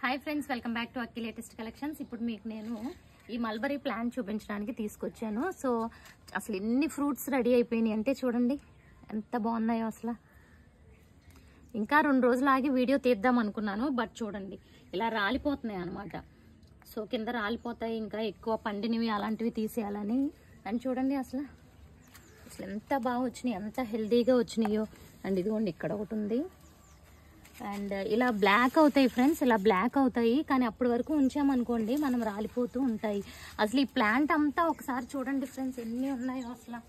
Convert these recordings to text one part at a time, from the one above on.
Hi friends, welcome back to Akki latest collections. ఇప్పుడు మీకు నేను ఈ మల్బరీ ప్లాంట్ చూపించడానికి తీసుకొచ్చాను. సో అసలు ఎన్ని ఫ్రూట్స్ రెడీ అయిపోయినాయి అంటే చూడండి ఎంత బాగున్నాయో. అసలు ఇంకా 2 రోజులు ఆగి వీడియో తీద్దాం అనుకున్నాను, బట్ చూడండి ఇలా రాలిపోతున్నాయి అనమాట. సో కింద రాలిపోతాయి, ఇంకా ఎక్కువ పండినవి అలాంటివి తీసేయాలని. అండ్ చూడండి అసలు ఎంత బాగా వచ్చినాయి, ఎంత హెల్దీగా వచ్చినాయో. అండ్ ఇదిగోండి ఇక్కడ ఒకటి ఉంది. అండ్ ఇలా బ్లాక్ అవుతాయి ఫ్రెండ్స్, ఇలా బ్లాక్ అవుతాయి, కానీ అప్పటి వరకు ఉంచామనుకోండి మనం రాలిపోతూ ఉంటాయి. అసలు ఈ ప్లాంట్ అంతా ఒకసారి చూడండి ఫ్రెండ్స్, ఎన్ని ఉన్నాయో. అసలు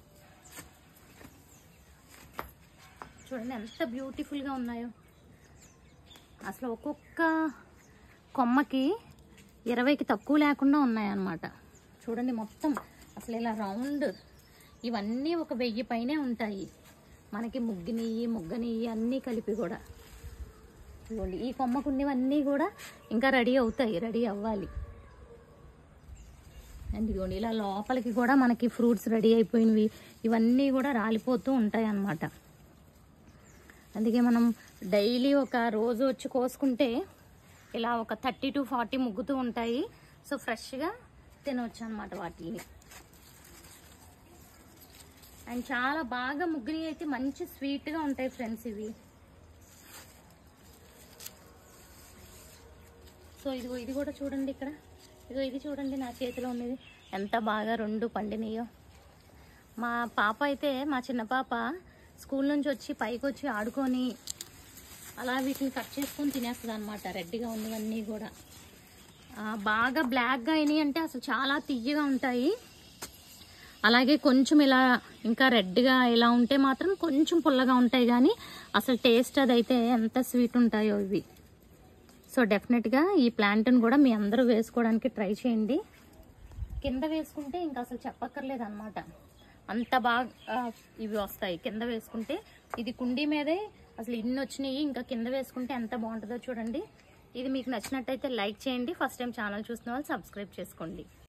చూడండి ఎంత బ్యూటిఫుల్గా ఉన్నాయో. అసలు ఒక్కొక్క కొమ్మకి 20కి తక్కువ లేకుండా ఉన్నాయన్నమాట. చూడండి మొత్తం అసలు ఇలా రౌండ్ ఇవన్నీ ఒక 1000 పైనే ఉంటాయి మనకి. ముగ్గని అన్నీ కలిపి కూడా ఇవ్వండి. ఈ కొమ్మకున్నవన్నీ కూడా ఇంకా రెడీ అవ్వాలి. అండ్ ఇదిగోండి ఇలా లోపలికి కూడా మనకి ఫ్రూట్స్ రెడీ అయిపోయినవి ఇవన్నీ కూడా రాలిపోతూ ఉంటాయి అన్నమాట. అందుకే మనం డైలీ ఒక రోజు వచ్చి కోసుకుంటే ఇలా ఒక 30 to 40 ముగ్గుతూ ఉంటాయి. సో ఫ్రెష్గా తినవచ్చు అనమాట వాటిని. అండ్ చాలా బాగా ముగ్గుని అయితే మంచి స్వీట్గా ఉంటాయి ఫ్రెండ్స్ ఇవి. సో ఇది కూడా చూడండి, ఇక్కడ ఇది చూడండి నా చేతిలో ఉన్నది ఎంత బాగా 2 పండినాయో. మా పాప అయితే, మా చిన్న పాప స్కూల్ నుంచి వచ్చి పైకి వచ్చి ఆడుకొని అలా వీటిని కట్ చేసుకొని తినేస్తుంది అనమాట. రెడ్గా ఉన్నవన్నీ కూడా బాగా బ్లాక్గా అయినాయి అంటే అసలు చాలా తియ్యగా ఉంటాయి. అలాగే కొంచెం ఇలా ఇంకా రెడ్గా ఇలా ఉంటే మాత్రం కొంచెం పుల్లగా ఉంటాయి, కానీ అసలు టేస్ట్ అదైతే ఎంత స్వీట్ ఉంటాయో ఇవి. సో డెఫినెట్గా ఈ ప్లాంట్ని కూడా మీ అందరూ వేసుకోవడానికి ట్రై చేయండి. కింద వేసుకుంటే ఇంకా అసలు చెప్పక్కర్లేదు అనమాట, అంత బాగా ఇవి వస్తాయి కింద వేసుకుంటే. ఇది కుండీ మీదే అసలు ఇన్ని వచ్చినాయి, ఇంకా కింద వేసుకుంటే ఎంత బాగుంటుందో చూడండి. ఇది మీకు నచ్చినట్టయితే లైక్ చేయండి. ఫస్ట్ టైం ఛానల్ చూస్తున్న వాళ్ళు సబ్స్క్రైబ్ చేసుకోండి.